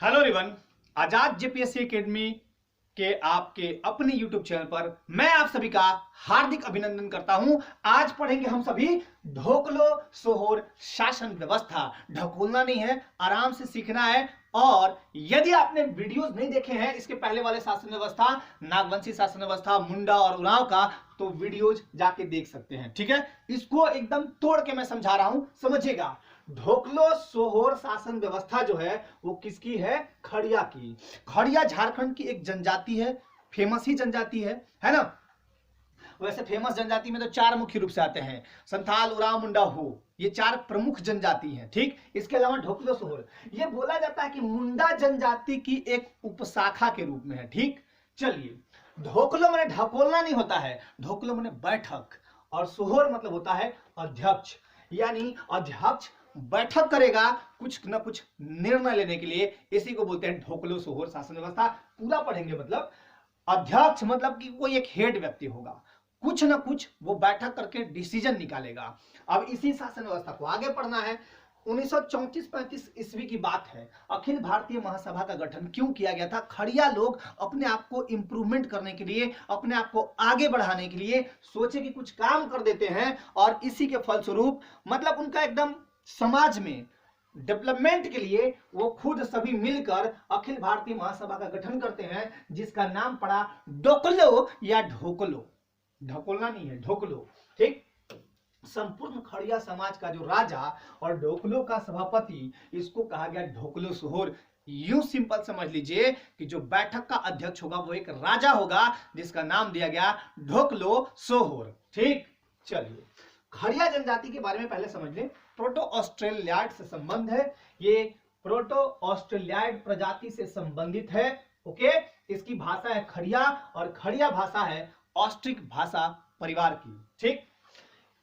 Hello everyone, आजाद JPSC academy के आपके अपने यूट्यूब चैनल पर मैं आप सभी का हार्दिक अभिनंदन करता हूं। आज पढ़ेंगे हम सभी ढोकलो सोहोर शासन व्यवस्था। ढकोलना नहीं है, आराम से सीखना है। और यदि आपने वीडियोस नहीं देखे हैं इसके पहले वाले शासन व्यवस्था, नागवंशी शासन व्यवस्था, मुंडा और उरांव का, तो वीडियोज जाके देख सकते हैं। ठीक है, इसको एकदम तोड़ के मैं समझा रहा हूं, समझिएगा। ढोकलो सोहोर शासन व्यवस्था जो है वो किसकी है? खड़िया की। खड़िया झारखंड की एक जनजाति है, फेमस ही जनजाति है ना। वैसे फेमस जनजाति में तो चार मुख्य रूप से आते हैं, संथाल, उरांव, मुंडा, हो। ये चार प्रमुख जनजाति हैं। ठीक, इसके अलावा ढोकलो सोहोर ये बोला जाता है कि मुंडा जनजाति की एक उपशाखा के रूप में है। ठीक, चलिए, ढोकलो माने ढकोलना नहीं होता है, ढोकलो माने बैठक, और सोहोर मतलब होता है अध्यक्ष। यानी अध्यक्ष बैठक करेगा कुछ न कुछ निर्णय लेने के लिए, इसी को बोलते हैं ढोकलो सोहोर शासन व्यवस्था। पूरा पढ़ेंगे, मतलब अध्यक्ष मतलब कि कोई एक हेड व्यक्ति होगा, कुछ न कुछ वो बैठक करके डिसीजन निकालेगा। अब इसी शासन व्यवस्था को आगे पढ़ना है। 1934-35 ईस्वी की बात है। अखिल भारतीय महासभा का गठन क्यों किया गया था? खड़िया लोग अपने आप को इंप्रूवमेंट करने के लिए, अपने आप को आगे बढ़ाने के लिए सोचे कि कुछ काम कर देते हैं, और इसी के फलस्वरूप मतलब उनका एकदम समाज में डेवलपमेंट के लिए वो खुद सभी मिलकर अखिल भारतीय महासभा का गठन करते हैं, जिसका नाम पड़ा डोकलो या ढोकलो। ढकोलना नहीं है, ढोकलो। ठीक, संपूर्ण खड़िया समाज का जो राजा और ढोकलो का सभापति, इसको कहा गया ढोकलो सोहोर। यूं सिंपल समझ लीजिए कि जो बैठक का अध्यक्ष होगा वो एक राजा होगा, जिसका नाम दिया गया ढोकलो सोहोर। ठीक, चलिए खड़िया जनजाति के बारे में पहले समझ लें। प्रोटो ऑस्ट्रेलियाड से संबंध है, ये प्रोटो ऑस्ट्रेलियाड प्रजाति से संबंधित है। ओके, इसकी भाषा है खड़िया, और खड़िया भाषा है ऑस्ट्रिक भाषा परिवार की। ठीक,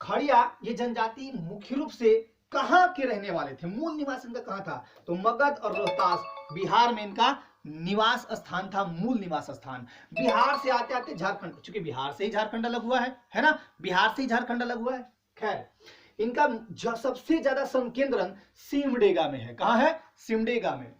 खड़िया ये जनजाति मुख्य रूप से कहां के रहने वाले थे? मूल निवास इनका कहां था? तो मगध और रोहतास, बिहार में इनका निवास स्थान था, मूल निवास स्थान। बिहार से आते आते झारखंड, चूंकि बिहार से ही झारखंड अलग हुआ है ना, बिहार से ही झारखंड अलग हुआ है। खैर, इनका सबसे ज्यादा संकेंद्रण सिमडेगा में है। कहां है? सिमडेगा में।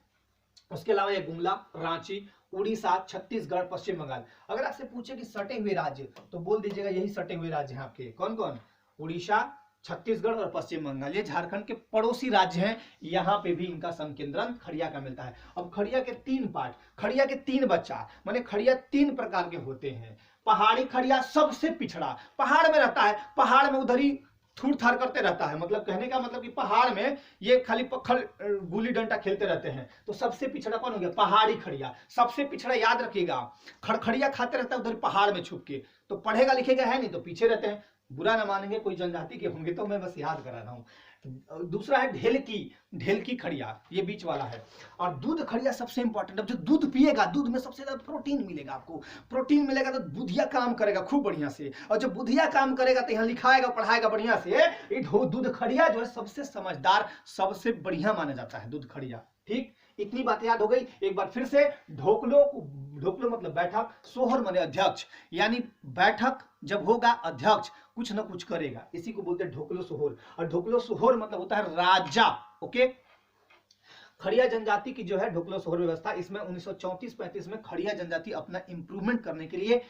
उसके अलावा ये गुमला, रांची, उड़ीसा, छत्तीसगढ़, पश्चिम बंगाल। अगर आपसे पूछे कि सटे हुए राज्य, तो बोल दीजिएगा यही सटे हुए राज्य हैं आपके। कौन कौन? उड़ीसा, छत्तीसगढ़ और पश्चिम बंगाल। ये झारखंड के पड़ोसी राज्य हैं, यहाँ पे भी इनका संकेंद्रण खड़िया का मिलता है। अब खड़िया के तीन पार्ट, खड़िया के तीन बच्चा, माने खड़िया तीन प्रकार के होते हैं। पहाड़ी खड़िया सबसे पिछड़ा, पहाड़ में रहता है, पहाड़ में उधर ही थूर थार करते रहता है। मतलब कहने का मतलब कि पहाड़ में ये खाली पत्थर गुल्ली डंडा खेलते रहते हैं। तो सबसे पिछड़ा कौन हो गया? पहाड़ी खड़िया। सबसे पिछड़ा याद रखिएगा, खड़खड़िया खाते रहता है उधर पहाड़ में छुप के, तो पढ़ेगा लिखेगा है नहीं, तो पीछे रहते हैं। बुरा ना मानेंगे, कोई जनजाति के होंगे तो मैं बस याद करा रहा हूं। दूसरा है ढेलकी, ढेलकी खड़िया, ये बीच वाला है। और दूध खड़िया सबसे इंपॉर्टेंट। अब जो दूध पिएगा, दूध में सबसे ज्यादा प्रोटीन मिलेगा आपको। प्रोटीन मिलेगा तो बुधिया काम करेगा खूब बढ़िया से, और जब बुधिया काम करेगा तो यहाँ लिखाएगा पढ़ाएगा बढ़िया से। ये दूध खड़िया जो है सबसे समझदार, सबसे बढ़िया माना जाता है दूध खड़िया। ठीक, इतनी बातें याद हो गई। एक बार फिर से, ढोकलो, ढोकलो मतलब बैठक, सोहर माने अध्यक्ष, यानी बैठक जब होगा अध्यक्ष कुछ न कुछ करेगा, इसी को बोलते हैं ढोकलो सोहोर। और ढोकलो सोहोर मतलब होता है राजा। ओके, खड़िया जनजाति की जो है ढोकलो सोहोर व्यवस्था, इसमें 1934-35 में खड़िया जनजाति अपना इंप्रूवमेंट करने के लिए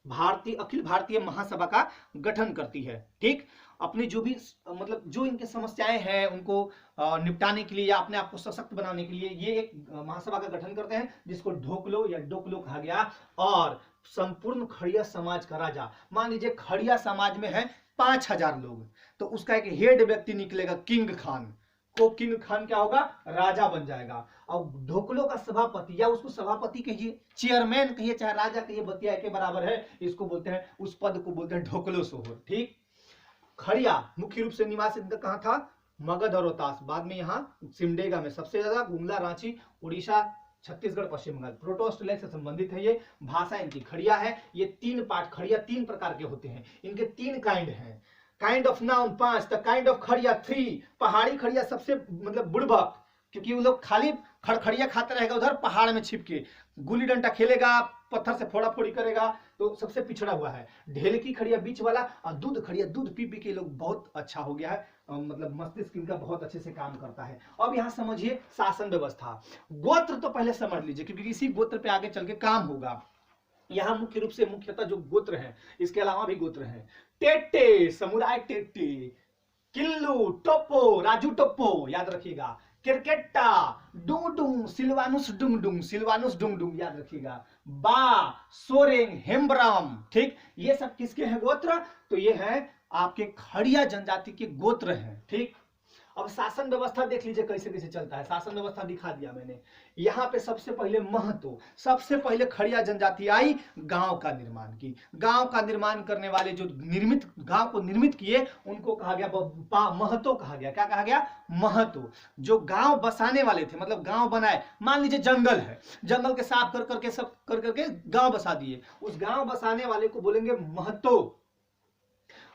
अखिल भारतीय महासभा का गठन करती है। ठीक, अपनी जो भी मतलब जो इनके समस्याएं हैं उनको निपटाने के लिए या अपने आप को सशक्त बनाने के लिए ये एक महासभा का गठन करते हैं, जिसको ढोकलो या डोकलो कहा गया। और संपूर्ण खड़िया समाज का राजा, मान लीजिए खड़िया समाज में है 5000 लोग, तो उसका एक हेड व्यक्ति निकलेगा, किंग खान। को किंग खान क्या होगा? राजा बन जाएगा। और ढोकलो का सभापति, या उसको सभापति कहिए, चेयरमैन कहिए, चाहे राजा कहिए, बतिया के बराबर है, इसको बोलते हैं, उस पद को बोलते हैं ढोकलो सोहोर। ठीक, खड़िया मुख्य रूप से निवास इनका कहां था? मगध और रोहतास, बाद में यहाँ सिमडेगा में सबसे ज्यादा, गुमला, रांची, उड़ीसा, छत्तीसगढ़, पश्चिम बंगाल। प्रोटो ऑस्ट्रेलिया से संबंधित है ये। भाषा इनकी खड़िया है। ये तीन पार्ट, खड़िया तीन प्रकार के होते हैं, इनके तीन काइंड हैं। Kind of noun 5, the kind of Kharia 3। Pahari खड़िया सबसे मतलब बुड़बक, क्योंकि वो लोग खाली खड़खड़िया खाते रहेगा उधर पहाड़ में छिप के, गुल्ली डंडा खेलेगा, पत्थर से फोड़ा फोड़ी करेगा, तो सबसे पिछड़ा हुआ है। ढेलकी खड़िया बीच वाला, और दूध खड़िया, दूध पी पी के लोग बहुत अच्छा हो गया है, मतलब मस्तिष्क इनका बहुत अच्छे से काम करता है। अब यहाँ समझिए शासन व्यवस्था। गोत्र तो पहले समझ लीजिए, क्योंकि इसी गोत्र पे आगे चल के काम होगा। यहाँ मुख्य रूप से मुख्यतः जो गोत्र है, इसके अलावा भी गोत्र हैं। टेट्टे, समुदाय टेट्टे, किल्लू, टोप्पो, राजू टोप्पो, याद रखिएगा। क्रिकेटा, डूडू, सिल्वानुस डुंगडुंग, सिल्वानुस डुंगडुंग, याद रखिएगा। बा, सोरेंग, हेम्ब्राम, ठीक, ये सब किसके हैं गोत्र? तो ये है आपके खड़िया जनजाति के गोत्र हैं, ठीक। अब शासन व्यवस्था देख लीजिए कैसे कैसे चलता है। शासन व्यवस्था दिखा दिया मैंने। यहाँ पे सबसे पहले महतो, सबसे पहले खड़िया जनजाति आई, गांव का निर्माण की। गांव का निर्माण करने वाले जो गांव को निर्मित किए उनको कहा गया महतो कहा गया। क्या कहा गया? महतो। जो गांव बसाने वाले थे, मतलब गांव बनाए, मान लीजिए जंगल है, जंगल के साफ कर करके सब कर करके गांव बसा दिए, उस गांव बसाने वाले को बोलेंगे महतो।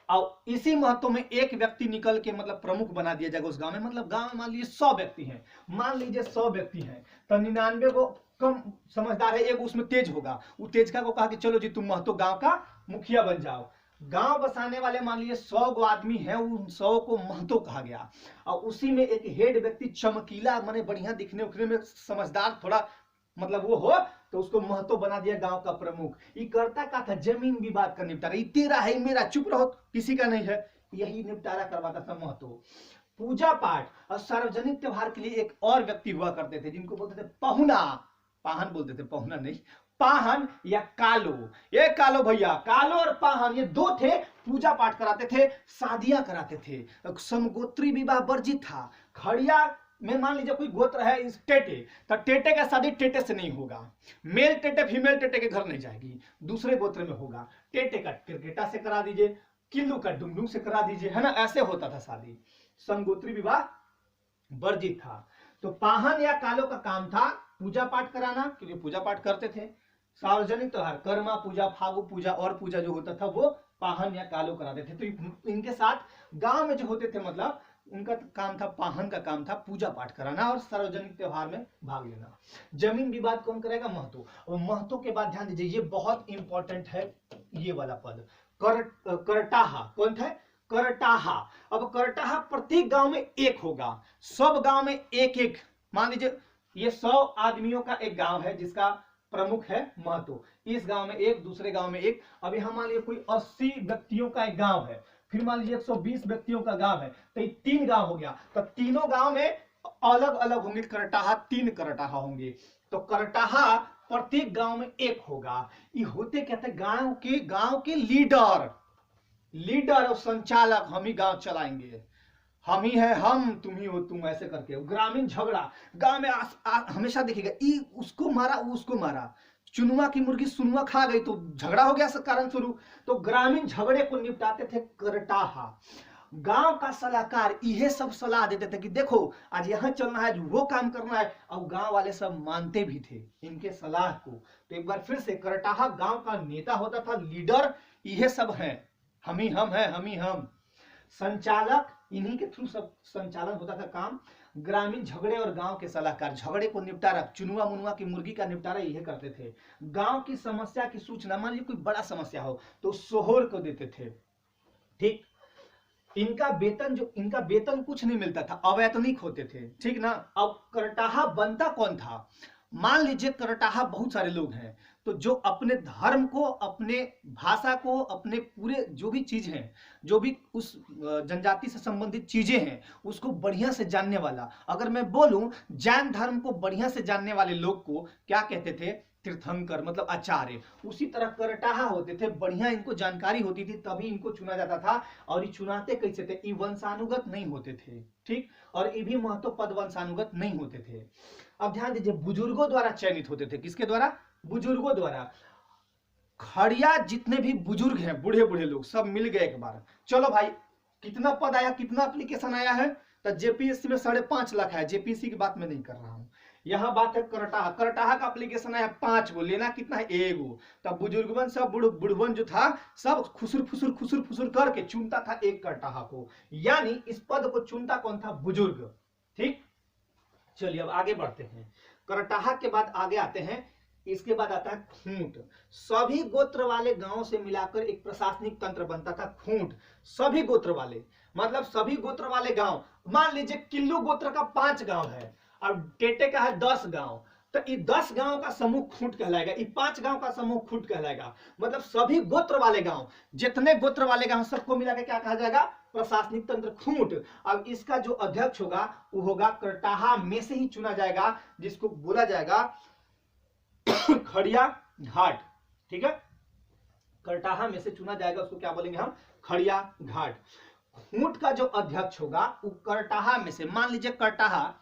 और इसी महत्व में एक व्यक्ति निकल के मतलब प्रमुख बना दिया जाएगा उस गांव में। मतलब गांव में मान लीजिए 100 व्यक्ति हैं, मान लीजिए 100 व्यक्ति हैं, तो 99 को कम समझदार है, एक उसमें तेज होगा, वो तेज का को कहा कि चलो जी तुम महतो गांव का मुखिया बन जाओ। गांव बसाने वाले मान लीजिए 100 गो आदमी है, उन 100 को महतो कहा गया। और उसी में एक हेड व्यक्ति चमकीला, माने बढ़िया दिखने उखने में समझदार थोड़ा मतलब वो हो, तो उसको महतो बना दिया गांव का प्रमुख। ये करता क्या था? जमीन विवाद का निपटारा। ये तेरा है, मेरा, चुप रहो, किसी का नहीं है, यही निपटारा करवाता था महतो। पूजा पाठ और सार्वजनिक त्योहार के लिए एक और व्यक्ति हुआ करते थे, जिनको बोलते थे पहुना। पाहन बोलते थे, पहुना नहीं, पाहन या कालो। ये कालो भैया, कालो और पाहन ये दो थे, पूजा पाठ कराते थे, शादियां कराते थे। समगोत्री विवाह वर्जित था। खड़िया में मान लीजिए कोई गोत्र है इस टेटे, तो टेटे का शादी टेटे से नहीं होगा। मेल टेटे फीमेल टेटे के घर नहीं जाएगी, दूसरे गोत्र में होगा। टेटे का क्रिकेटा से करा दीजिए, किल्लू का डुंगडुंग से करा दीजिए, है ना, ऐसे होता था शादी। समगोत्री विवाह वर्जित था। तो पाहन या कालो का काम था पूजा पाठ कराना, क्योंकि पूजा पाठ करते थे। सार्वजनिक त्योहार, कर्मा पूजा, फागु पूजा और पूजा जो होता था वो पाहन या कालो कराते थे। तो इनके साथ गांव में जो होते थे, मतलब उनका काम था, पाहन का काम था पूजा पाठ कराना और सार्वजनिक त्योहार में भाग लेना। जमीन विवाद कौन करेगा? महतो। और महतो के बाद ध्यान दीजिए, ये बहुत इंपॉर्टेंट है, ये वाला पद करटाहा। कौन था? करटाहा। अब करटाहा प्रत्येक गांव में एक होगा, सब गांव में एक एक। मान लीजिए ये 100 आदमियों का एक गांव है जिसका प्रमुख है महतो, इस गांव में एक, दूसरे गांव में एक। अब यहां मान लीजिए कोई 80 व्यक्तियों का एक गांव है, फिर मान लीजिए 120 व्यक्तियों का गांव है, तो ये 3 गांव हो गया। तो तीनों गांव में अलग अलग होंगे करटाहा, 3 करटाहा होंगे। तो करटाहा प्रत्येक गांव में एक होगा। ये होते कहते गांव के लीडर और संचालक। हम ही गांव चलाएंगे, हम ही है हम, तुम ही हो तुम, ऐसे करके। ग्रामीण झगड़ा गांव में हमेशा देखिएगा, ई उसको मारा, उसको मारा, चुनुआ की मुर्गी सुनुआ खा गई तो झगड़ा हो गया कारण शुरू। तो ग्रामीण झगड़े को निपटाते थे करटाहा। गांव का सलाहकार यह सब सलाह देते थे कि देखो आज यहां चलना है, वो काम करना है, और गांव वाले सब मानते भी थे इनके सलाह को। तो एक बार फिर से करटाहा गांव का नेता होता था, लीडर यह सब है, हम ही हम है, हम ही हम। संचालक, इन्हीं के थ्रू सब संचालन होता था काम। ग्रामीण झगड़े और गांव के सलाहकार, झगड़े को निपटारा, चुनुआ मुनुआ की मुर्गी का निपटारा यह करते थे। गांव की समस्या की सूचना, मान लीजिए कोई बड़ा समस्या हो तो सोहर को देते थे, ठीक। इनका वेतन कुछ नहीं मिलता था, अवैतनिक होते थे, ठीक ना। अब करटाहा बनता कौन था? मान लीजिए करटाहा बहुत सारे लोग हैं, तो जो अपने धर्म को, अपने भाषा को, अपने पूरे जो भी चीज हैं, जो भी उस जनजाति से संबंधित चीजें हैं, उसको बढ़िया से जानने वाला। अगर मैं बोलूं जैन धर्म को बढ़िया से जानने वाले लोग को क्या कहते थे? तीर्थंकर, मतलब आचार्य। उसी तरह करटाहा होते थे, बढ़िया इनको जानकारी होती थी, तभी इनको चुना जाता था। और ये चुनाते कैसे थे? ये वंशानुगत नहीं होते थे, ठीक। और ये भी महत्व पद वंशानुगत नहीं होते थे। अब ध्यान दीजिए, बुजुर्गों द्वारा चयनित होते थे। किसके द्वारा? बुजुर्गों द्वारा। खड़िया जितने भी बुजुर्ग हैं, बूढ़े बूढ़े लोग, सब मिल गए एक बार, चलो भाई कितना पद आया, कितना एप्लीकेशन आया है? तो जेपीएससी में 5.5 लाख है। जेपीएससी की बात मैं नहीं कर रहा हूं, यहां बात है करटाहा। करटाहा का एप्लीकेशन आया 5 गो, लेना कितना है? 1 गो। तब बुजुर्गवन सब बुढ़वन जो था सब खुसुर फुसुर करके चुनता था एक करटाहा को, यानी इस पद को चुनता कौन था? बुजुर्ग, ठीक। चलिए अब आगे बढ़ते हैं। करटाहा के बाद आगे आते हैं, इसके बाद आता है खूंट। सभी गोत्र वाले गांव से मिलाकर एक प्रशासनिक तंत्र बनता था खूंट। सभी गोत्र वाले, मतलब सभी गोत्र वाले गांव, मान लीजिए किल्लू गोत्र का 5 गांव है और टेटे का है 10 गांव, तो ये 10 गांव का समूह खूंट कहलाएगा, ये 5 गांव का समूह खूंट कहलाएगा। मतलब सभी गोत्र वाले गांव, जितने गोत्र वाले गांव सबको मिला के क्या कहा जाएगा, प्रशासनिक तंत्र खूंट। अब इसका जो अध्यक्ष होगा वो होगा करटाहा में से ही चुना जाएगा, जिसको बोला जाएगा खड़िया घाट। ठीक है, करटाहा में से चुना जाएगा, उसको क्या बोलेंगे हम, खड़िया घाट। खूंट का जो अध्यक्ष होगा वो करटाहा में से, मान लीजिए करटाहा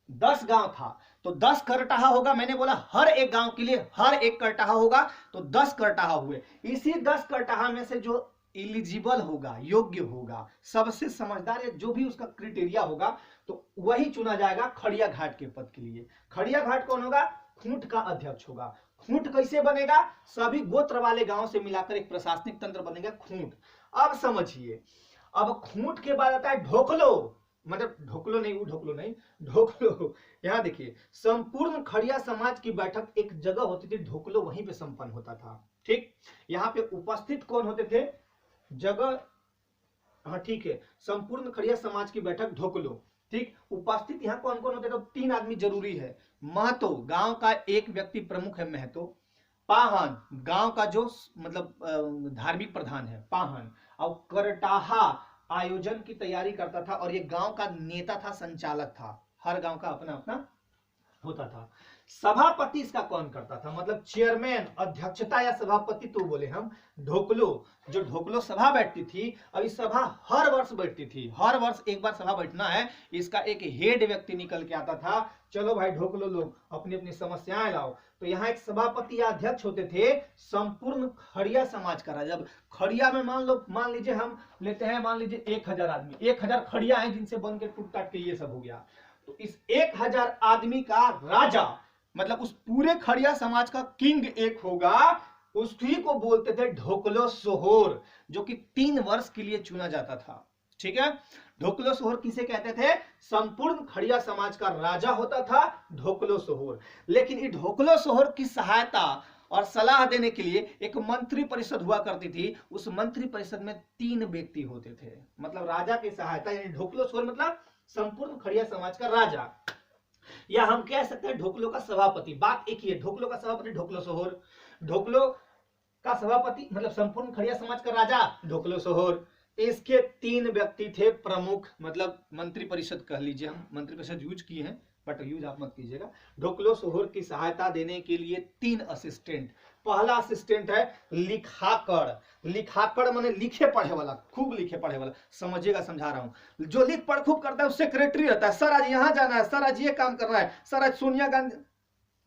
10 गांव था तो 10 करटाहा होगा, मैंने बोला हर एक गांव के लिए हर एक करटाहा होगा, तो 10 करटाहा हुए। इसी 10 करटाहा में से जो एलिजिबल होगा, योग्य होगा, सबसे समझदार या जो भी उसका क्राइटेरिया होगा, तो वही चुना जाएगा खड़िया घाट के पद के लिए। खड़िया घाट कौन होगा, खूंट का अध्यक्ष होगा। खूंट कैसे बनेगा, सभी गोत्र वाले गांव से मिलाकर एक प्रशासनिक तंत्र बनेगा खूंट। अब समझिए, अब खूंट के बाद आता है ढोकलो, मतलब ढोकलो नहीं, वो ढोकलो नहीं, ढोकलो। यहां देखिए, संपूर्ण खड़िया समाज की बैठक एक जगह होती थी, ढोकलो वहीं पे संपन्न होता था। ठीक, यहाँ पे उपस्थित कौन होते थे, जगह, हाँ ठीक है, संपूर्ण खड़िया समाज की बैठक ढोकलो। ठीक, उपस्थित यहाँ कौन कौन होते, तो 3 आदमी जरूरी है। महतो, गांव का एक व्यक्ति प्रमुख है महतो। पाहन, गांव का जो मतलब धार्मिक प्रधान है, पाहन। और करटाहा आयोजन की तैयारी करता था और ये गांव का नेता था, संचालक था। हर गांव का अपना अपना होता था। सभापति इसका कौन करता था, मतलब चेयरमैन, अध्यक्षता या सभापति तो बोले हम ढोकलो। जो ढोकलो सभा बैठती थी, और इस सभा हर वर्ष बैठती थी, हर वर्ष एक बार सभा बैठना है, इसका एक हेड व्यक्ति निकल के आता था, चलो भाई ढोकलो लोग अपनी अपनी समस्याएं लाओ। तो यहाँ एक सभापति या अध्यक्ष होते थे, संपूर्ण खड़िया समाज का राजा। जब खड़िया में मान लीजिए हम लेते हैं, मान लीजिए 1000 आदमी, 1000 खड़िया है जिनसे बन के टूट टाट के ये सब हो गया, तो इस 1000 आदमी का राजा, मतलब उस पूरे खड़िया समाज का किंग एक होगा, उसी को बोलते थे ढोकलो सोहोर, जो कि 3 वर्ष के लिए चुना जाता था। ठीक है, ढोकलो सोहोर किसे कहते थे, संपूर्ण खड़िया समाज का राजा होता था ढोकलो सोहोर। लेकिन ये ढोकलो सोहोर की सहायता और सलाह देने के लिए एक मंत्री परिषद हुआ करती थी। उस मंत्री परिषद में 3 व्यक्ति होते थे। मतलब राजा की सहायता, यानी ढोकलो सोहोर मतलब संपूर्ण खड़िया समाज का राजा, या हम कह सकते हैं ढोकलो का सभापति। बात एक ही है, ढोकलो का सभापति ढोकलो सोहोर, ढोकलो का सभापति मतलब संपूर्ण खड़िया समाज का राजा ढोकलो सोहोर। इसके 3 व्यक्ति थे प्रमुख, मतलब मंत्री परिषद कह लीजिए, हम मंत्री परिषद यूज किए हैं बट यूज आप मत कीजिएगा। ढोकलो सोहोर की सहायता देने के लिए 3 असिस्टेंट। पहला असिस्टेंट है लिखाकड़। लिखाकड़ माने लिखे पढ़े वाला, खूब लिखे पढ़े वाला, समझिएगा, समझा रहा हूं। जो लिख पढ़ खूब करता है वो सेक्रेटरी रहता है। सर आज यहां जाना है, सर आज ये काम करना है, सर आज सोनिया गांधी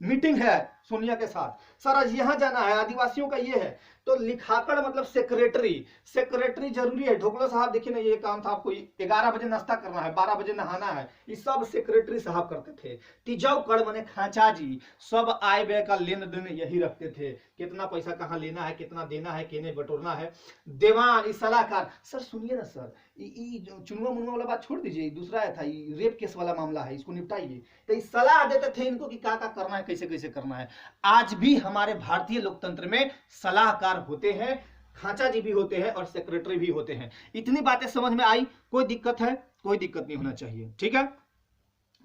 मीटिंग है सोनिया के साथ, सर आज यहां जाना है, आदिवासियों का ये है। तो लिखाकड़ मतलब सेक्रेटरी। सेक्रेटरी जरूरी है। ढोकलो साहब देखिए ना, ये काम था आपको 11 बजे नाश्ता करना है, 12 बजे नहाना है, ये सब सेक्रेटरी साहब करते थे। तिजौकड़ माने खांचा जी, सब आय व्यय का लेन देन यही रखते थे, कितना पैसा कहाँ लेना है, कितना देना है, केने बटोरना है। देवान, सलाहकार, सर सुनिए ना सर, चुनवा मुनवा वाला बात छोड़ दीजिए, दूसरा था रेप केस वाला मामला है, इसको निपटाइए। तो सलाह देते थे इनको कि क्या करना है, कैसे कैसे करना है। आज भी हमारे भारतीय लोकतंत्र में सलाहकार होते हैं, खांचा जी भी होते हैं और सेक्रेटरी भी होते हैं। इतनी बातें समझ में आई, कोई दिक्कत है, कोई दिक्कत नहीं होना चाहिए। ठीक है,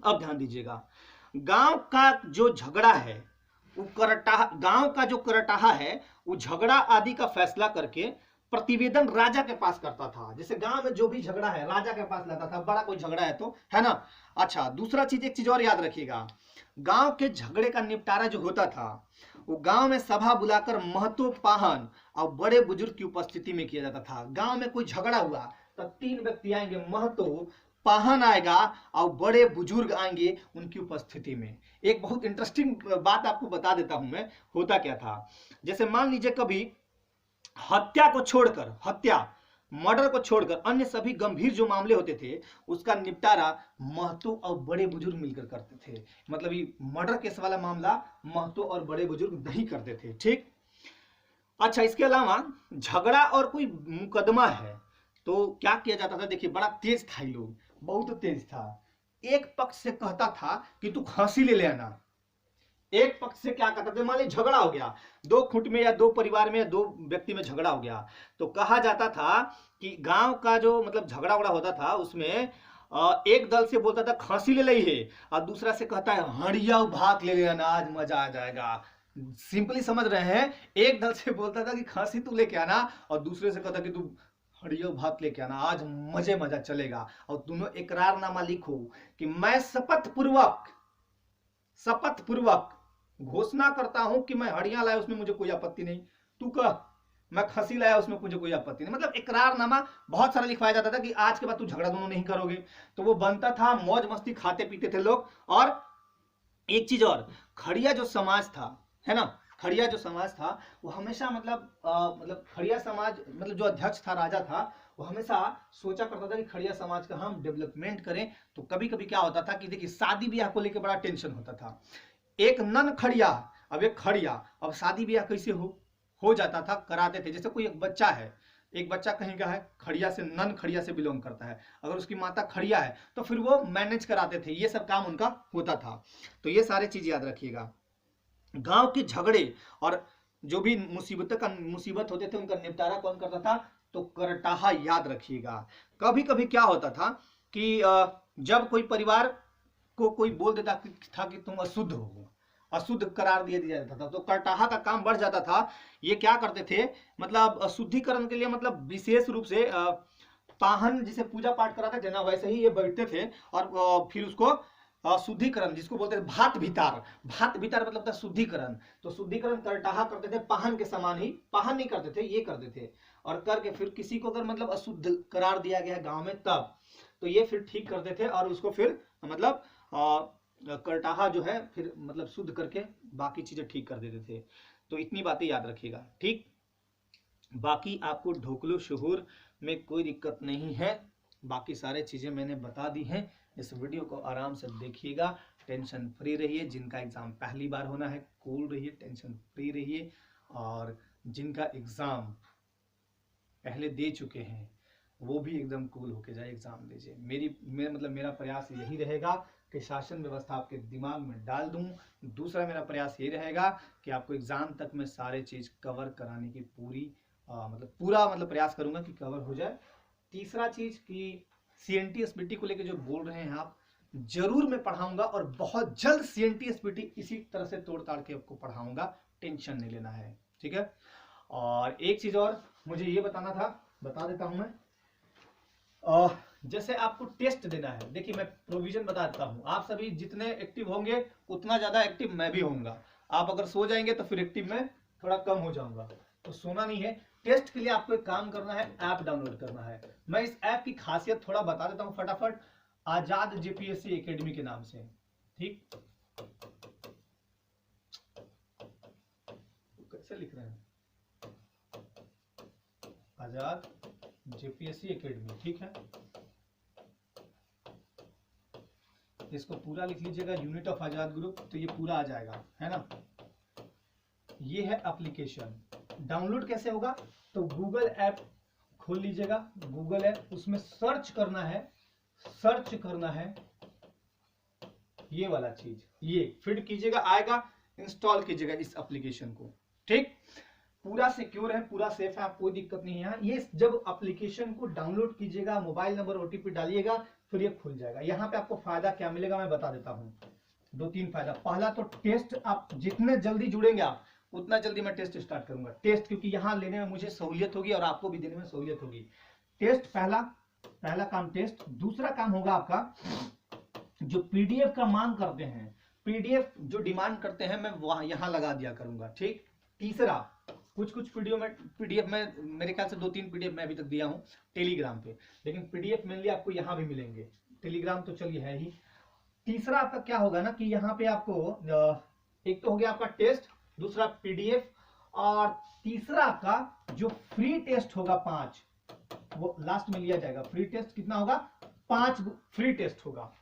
अब ध्यान दीजिएगा, गांव का जो झगड़ा है वो करटाहा, गांव का जो करटाहा है वो झगड़ा आदि का फैसला करके प्रतिवेदन राजा के पास करता था। जैसे गांव में जो भी झगड़ा है राजा के पास लाता था, बड़ा कोई झगड़ा है तो, है ना। अच्छा, दूसरा चीज, एक चीज और याद रखिएगा, गांव के झगड़े का निपटारा जो होता था वो गांव में सभा बुलाकर महतो, पाहन और बड़े बुजुर्ग की उपस्थिति में किया जाता था। गांव में कोई झगड़ा हुआ तो 3 व्यक्ति आएंगे, महतो, पाहन आएगा और बड़े बुजुर्ग आएंगे उनकी उपस्थिति में। एक बहुत इंटरेस्टिंग बात आपको बता देता हूं मैं, होता क्या था। जैसे मान लीजिए कभी हत्या को छोड़कर, हत्या मर्डर को छोड़कर अन्य सभी गंभीर जो मामले होते थे उसका निपटारा महतो और बड़े बुजुर्ग मिलकर करते थे। मतलब ये मर्डर केस वाला मामला महतो और बड़े बुजुर्ग नहीं करते थे। ठीक, अच्छा, इसके अलावा झगड़ा और कोई मुकदमा है तो क्या किया जाता था, देखिए बड़ा तेज था, ये लोग बहुत तेज था। एक पक्ष से कहता था कि तू फांसी ले आना, एक पक्ष से क्या कहते थे, मान लीजिए झगड़ा हो गया, दो खुट में या दो परिवार में या दो व्यक्ति में झगड़ा हो गया, तो कहा जाता था कि गांव का जो मतलब झगड़ा उगड़ा होता था उसमें एक दल से बोलता था खांसी ले ली है, और दूसरा से कहता है हड़िया भात ले लेना आज मजा आ जाएगा। सिंपली समझ रहे हैं, एक दल से बोलता था कि खांसी तू लेके आना, और दूसरे से कहता कि तू हड़िया भात लेके आना आज मजे मजा चलेगा। और दोनों इकरारनामा लिखो कि मैं शपथ पूर्वक घोषणा करता हूं कि मैं हड़िया लाया उसमें मुझे कोई आपत्ति नहीं, तू कह मैं खसी लाया उसमें मुझे कोई आपत्ति नहीं। मतलब इकरारनामा बहुत सारा लिखवाया जाता था कि आज के बाद तू झगड़ा दोनों नहीं करोगे, तो वो बनता था, मौज मस्ती खाते पीते थे लोग। और एक चीज और, खड़िया जो समाज था, है ना, खड़िया जो समाज था वो हमेशा मतलब खड़िया समाज मतलब जो अध्यक्ष था, राजा था, वो हमेशा सोचा करता था कि खड़िया समाज का हम डेवलपमेंट करें। तो कभी कभी क्या होता था कि देखिए शादी ब्याह को लेकर बड़ा टेंशन होता था। एक नन खड़िया, अब एक खड़िया, अब शादी ब्याह कैसे हो जाता था, कराते थे। जैसे कोई एक बच्चा है, एक बच्चा कहीं का है, खड़िया से, नन खड़िया से बिलोंग करता है, अगर उसकी माता खड़िया है तो फिर वो मैनेज कराते थे, ये सब काम उनका होता था। तो ये सारी चीज याद रखिएगा। गांव के झगड़े और जो भी मुसीबत होते थे उनका निपटारा कौन करता था, तो करटाहा, याद रखिएगा। कभी कभी क्या होता था कि जब कोई परिवार को कोई बोल देता था कि तुम अशुद्ध हो, अशुद्ध करार दिया जाता था, तो करटाहा का काम बढ़ जाता था। ये क्या करते थे, मतलब शुद्धिकरण के लिए, मतलब विशेष रूप से पाहन जिसे पूजा पाठ कराते थे ना, वैसे ही ये बैठते थे और फिर उसको शुद्धिकरण, जिसको बोलते थे भात भीतर मतलब था शुद्धिकरण। तो शुद्धिकरण करटाहा करते थे, पाहन के समान ही, पाहन नहीं करते थे, ये करते थे। और करके फिर किसी को अगर मतलब अशुद्ध करार दिया गया गांव में तब, तो ये फिर ठीक करते थे और उसको फिर मतलब करटाहा जो है फिर मतलब शुद्ध करके बाकी चीजें ठीक कर देते थे। तो इतनी बातें याद रखिएगा, ठीक। बाकी आपको ढोकलो शोहर में कोई दिक्कत नहीं है, बाकी सारे चीजें मैंने बता दी हैं। इस वीडियो को आराम से देखिएगा, टेंशन फ्री रहिए। जिनका एग्जाम पहली बार होना है कूल रहिए, टेंशन फ्री रहिए। और जिनका एग्जाम पहले दे चुके हैं वो भी एकदम कूल होके जाए, एग्जाम दीजिए। मेरा प्रयास यही रहेगा कि शासन व्यवस्था आपके दिमाग में डाल दूं। दूसरा मेरा प्रयास ये रहेगा कि आपको एग्जाम तक में सारे चीज कवर कराने की पूरा प्रयास करूंगा कि कवर हो जाए। तीसरा चीज कि CNT SPT को लेकर जो बोल रहे हैं आप, जरूर मैं पढ़ाऊंगा और बहुत जल्द CNT SPT इसी तरह से तोड़ ताड़ के आपको पढ़ाऊंगा, टेंशन नहीं लेना है, ठीक है। और एक चीज और मुझे ये बताना था, बता देता हूं मैं। जैसे आपको टेस्ट देना है, देखिए मैं प्रोविजन बता देता हूं, आप सभी जितने एक्टिव होंगे उतना ज्यादा एक्टिव मैं भी होऊंगा। आप अगर सो जाएंगे तो फिर एक्टिव में थोड़ा कम हो जाऊंगा, तो सोना नहीं है। टेस्ट के लिए आपको एक काम करना है, ऐप डाउनलोड करना है। मैं इस ऐप की खासियत थोड़ा बता देता हूं फटाफट, आजाद JPSC एकेडमी के नाम से, ठीक। कैसे लिख रहे हैं, आजाद JPSC एकेडमी, ठीक है। इसको पूरा लिख लीजिएगा, यूनिट ऑफ आजाद ग्रुप, तो ये पूरा आ जाएगा, है ना। ये है एप्लीकेशन। डाउनलोड कैसे होगा, तो गूगल ऐप खोल लीजिएगा, गूगल ऐप, उसमें सर्च करना है ये वाला चीज, ये फीड कीजिएगा, आएगा, इंस्टॉल कीजिएगा इस एप्लीकेशन को, ठीक। पूरा सिक्योर है, पूरा सेफ है, कोई दिक्कत नहीं है। ये जब एप्लीकेशन को डाउनलोड कीजिएगा, मोबाइल नंबर OTP डालिएगा, फिर ये खुल जाएगा। यहाँ पे आपको फायदा क्या मिलेगा मैं बता देता हूँ, 2-3 फायदा। पहला तो टेस्ट, आप जितने जल्दी जुड़ेंगे आप उतना जल्दी मैं टेस्ट स्टार्ट करूंगा, टेस्ट, क्योंकि यहाँ लेने में मुझे सहूलियत होगी और आपको भी देने में सहूलियत होगी। टेस्ट पहला काम टेस्ट। दूसरा काम होगा आपका जो PDF का मांग करते हैं, PDF जो डिमांड करते हैं, मैं वहां यहाँ लगा दिया करूंगा, ठीक। तीसरा, कुछ PDF में मेरे ख्याल से 2-3 PDF मैं अभी तक दिया हूं टेलीग्राम पे, लेकिन PDF मेनली आपको यहाँ भी मिलेंगे, टेलीग्राम तो चलिए है ही। तीसरा आपका क्या होगा ना कि यहाँ पे आपको एक तो हो गया आपका टेस्ट, दूसरा PDF, और तीसरा आपका जो फ्री टेस्ट होगा 5, वो लास्ट में लिया जाएगा। फ्री टेस्ट कितना होगा, 5 फ्री टेस्ट होगा,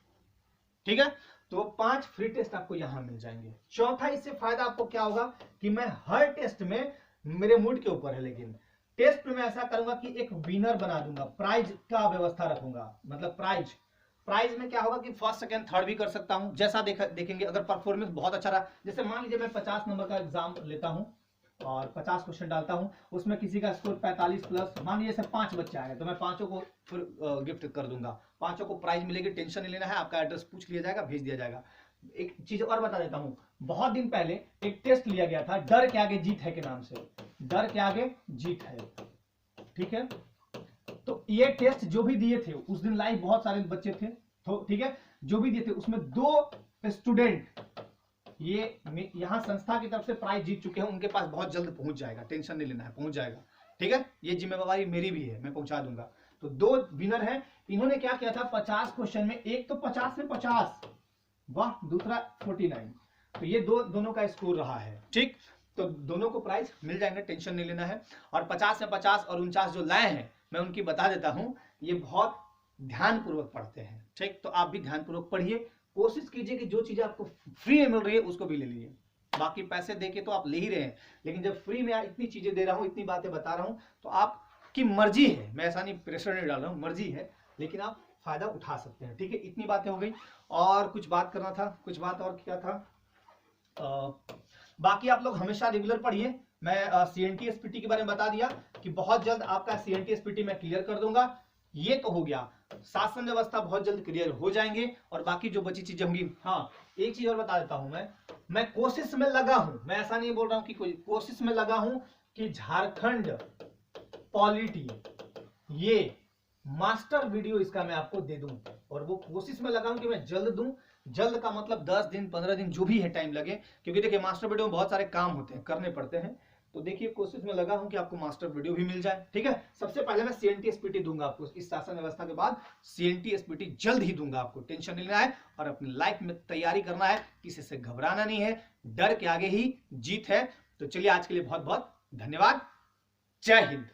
ठीक है। तो 5 फ्री टेस्ट आपको यहां मिल जाएंगे। चौथा इससे फायदा आपको क्या होगा कि मैं हर टेस्ट में, मेरे मूड के ऊपर है, लेकिन टेस्ट में मैं ऐसा करूंगा कि एक विनर बना दूंगा, प्राइज का व्यवस्था रखूंगा, मतलब प्राइज प्राइज में क्या होगा कि फर्स्ट सेकंड थर्ड भी कर सकता हूं, जैसा देखेंगे। अगर परफॉर्मेंस बहुत अच्छा रहा, जैसे मान लीजिए मैं 50 नंबर का एग्जाम लेता हूं और 50 क्वेश्चन डालता हूं, उसमें किसी का स्कोर 45 प्लस, मान लीजिए से 5 बच्चे आए तो मैं पांचों को फिर गिफ्ट कर दूंगा, पांचों को प्राइज मिलेगी, टेंशन नहीं लेना है, आपका एड्रेस पूछ लिया जाएगा, भेज दिया जाएगा। एक चीज और बता देता हूं, बहुत दिन पहले एक टेस्ट लिया गया था, डर के आगे जीत है के नाम से, डर के आगे जीत है, ठीक है। तो ये टेस्ट जो भी दिए थे उस दिन लाइव बहुत सारे बच्चे थे, तो ठीक है, जो भी दिए थे उसमें 2 स्टूडेंट ये यहां संस्था की तरफ से प्राइज जीत चुके हैं, उनके पास बहुत जल्द पहुंच जाएगा, टेंशन नहीं लेना है, पहुंच जाएगा, ठीक है। ये जिम्मेवारी मेरी भी है, मैं पहुंचा दूंगा। तो 2 विनर हैं, इन्होंने क्या किया था 50 क्वेश्चन में, एक तो 50 में 50, वाह, दूसरा 49, तो ये दोनों का स्कोर रहा है, ठीक। तो दोनों को प्राइज मिल जाएंगे, टेंशन नहीं लेना है। और 50 में 50 और 49 जो लाए हैं, मैं उनकी बता देता हूं, ये बहुत ध्यानपूर्वक पढ़ते हैं, ठीक। तो आप भी ध्यानपूर्वक पढ़िए, कोशिश कीजिए कि जो चीजें आपको फ्री में मिल रही है उसको भी ले लीजिए। बाकी पैसे देके तो आप ले ही रहे हैं, लेकिन जब फ्री में इतनी चीजें दे रहा हूं, इतनी बातें बता रहा हूं, तो आपकी मर्जी है, मैं ऐसा नहीं प्रेशर नहीं डाल रहा हूं, मर्जी है, लेकिन आप फायदा उठा सकते हैं, ठीक है। इतनी बातें हो गई, और कुछ बात करना था, कुछ बात और क्या था, बाकी आप लोग हमेशा रेगुलर पढ़िए। मैं सीएनटी एसपीटी के बारे में बता दिया कि बहुत जल्द आपका सीएनटी एसपीटी मैं क्लियर कर दूंगा, ये तो हो गया। शासन व्यवस्था बहुत जल्द क्लियर हो जाएंगे, और बाकी जो बची चीजें होंगी, हाँ एक चीज और बता देता हूं, मैं कोशिश में लगा हूं, मैं ऐसा नहीं बोल रहा हूं कि कोई, कोशिश में लगा हूं कि झारखंड पॉलिटी ये मास्टर वीडियो इसका मैं आपको दे दूं, और वो कोशिश में लगा हूं कि मैं जल्द दूं। जल्द का मतलब 10 दिन 15 दिन जो भी है टाइम लगे, क्योंकि देखिए मास्टर वीडियो में बहुत सारे काम होते हैं, करने पड़ते हैं। तो देखिए कोशिश में लगा हूं कि आपको मास्टर वीडियो भी मिल जाए, ठीक है। सबसे पहले मैं सीएनटी एसपीटी दूंगा आपको, इस शासन व्यवस्था के बाद सीएनटी एसपीटी जल्द ही दूंगा आपको, टेंशन नहीं लेना है, और अपनी लाइफ में तैयारी करना है, किसी से घबराना नहीं है, डर के आगे ही जीत है। तो चलिए आज के लिए बहुत बहुत धन्यवाद, जय हिंद।